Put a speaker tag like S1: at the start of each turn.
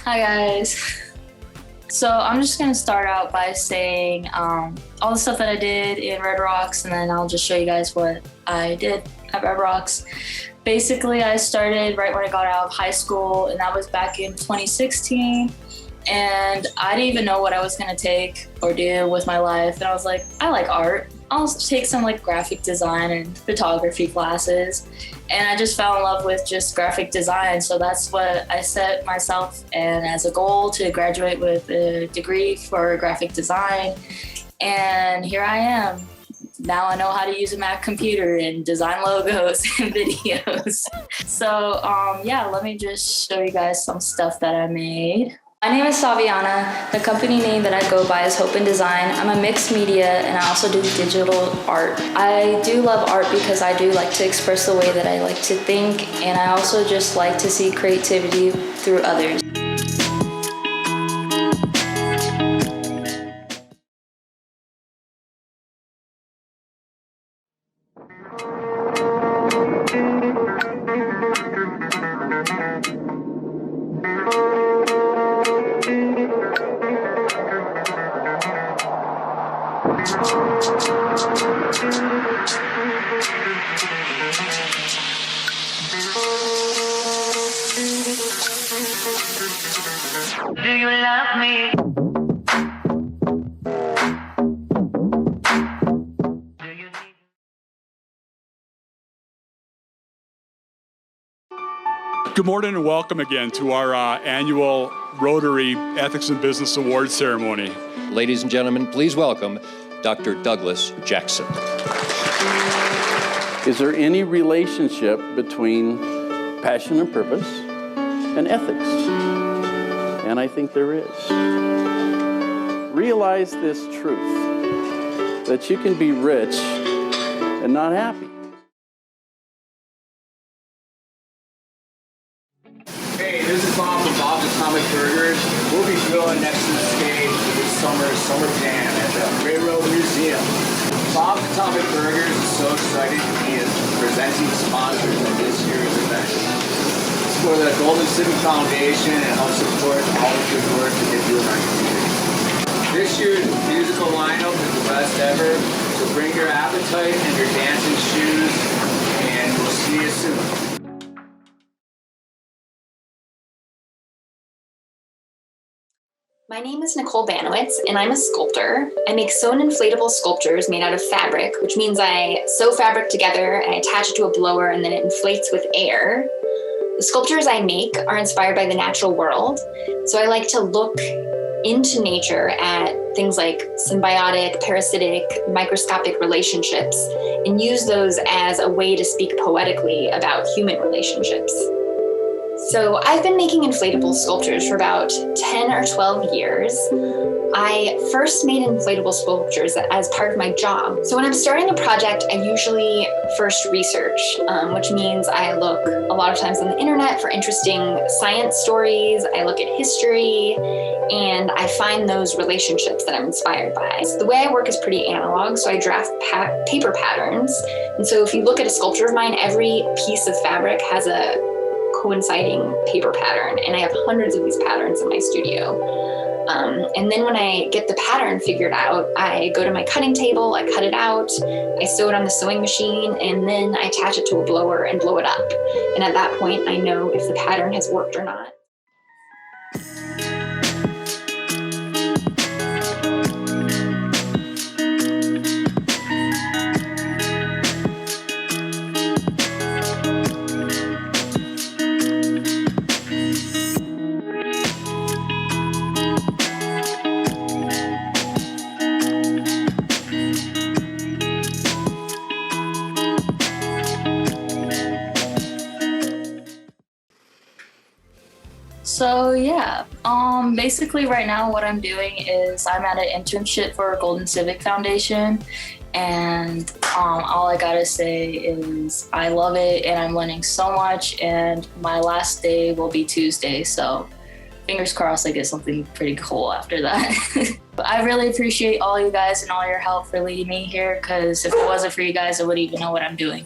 S1: Hi guys. So I'm just gonna start out by saying all the stuff that I did in Red Rocks, and then I'll just show you guys what I did at Red Rocks. Basically, I started right when I got out of high school, and that was back in 2016. And I didn't even know what I was gonna take or do with my life. And I was like, I like art. I'll take some like graphic design and photography classes. And I just fell in love with just graphic design. So that's what I set myself and as a goal to graduate with a degree for graphic design. And here I am. Now I know how to use a Mac computer and design logos and videos. So yeah, let me just show you guys some stuff that I made. My name is Saveanna. The company name that I go by is Hope and Design. I'm a mixed media and I also do digital art. I do love art because I do like to express the way that I like to think, and I also just like to see creativity through others.
S2: Do you love me?
S3: Good morning and welcome again to our annual Rotary Ethics and Business Awards ceremony.
S4: Ladies and gentlemen, please welcome Dr. Douglas Jackson.
S5: Is there any relationship between passion and purpose and ethics? And I think there is. Realize this truth, that you can be rich and not happy.
S6: Hey, this is Bob from Bob's Atomic Burgers. We'll be grilling next to the stage for this summer's Summer Jam at the Railroad Museum. Bob's Atomic Burgers is so excited to be presenting sponsors at this year's event. It's for the Golden Civic Foundation and helps support all the good work that they do in our community. This year's musical lineup is the best ever, so bring your appetite and your dancing shoes, and we'll see you soon.
S7: My name is Nicole Banowitz, and I'm a sculptor. I make sewn inflatable sculptures made out of fabric, which means I sew fabric together and I attach it to a blower and then it inflates with air. The sculptures I make are inspired by the natural world, so I like to look into nature at things like symbiotic, parasitic, microscopic relationships and use those as a way to speak poetically about human relationships. So I've been making inflatable sculptures for about 10 or 12 years. I first made inflatable sculptures as part of my job. So when I'm starting a project, I usually first research, which means I look a lot of times on the internet for interesting science stories. I look at history, and I find those relationships that I'm inspired by. So the way I work is pretty analog, so I draft paper patterns. And so if you look at a sculpture of mine, every piece of fabric has a coinciding paper pattern, and I have hundreds of these patterns in my studio. And then when I get the pattern figured out, I go to my cutting table, I cut it out, I sew it on the sewing machine, and then I attach it to a blower and blow it up. And at that point, I know if the pattern has worked or not.
S1: So yeah, basically right now what I'm doing is I'm at an internship for Golden Civic Foundation, and all I gotta say is I love it and I'm learning so much, and my last day will be Tuesday, so fingers crossed I get something pretty cool after that. But I really appreciate all you guys and all your help for leading me here, because if it wasn't for you guys, I wouldn't even know what I'm doing.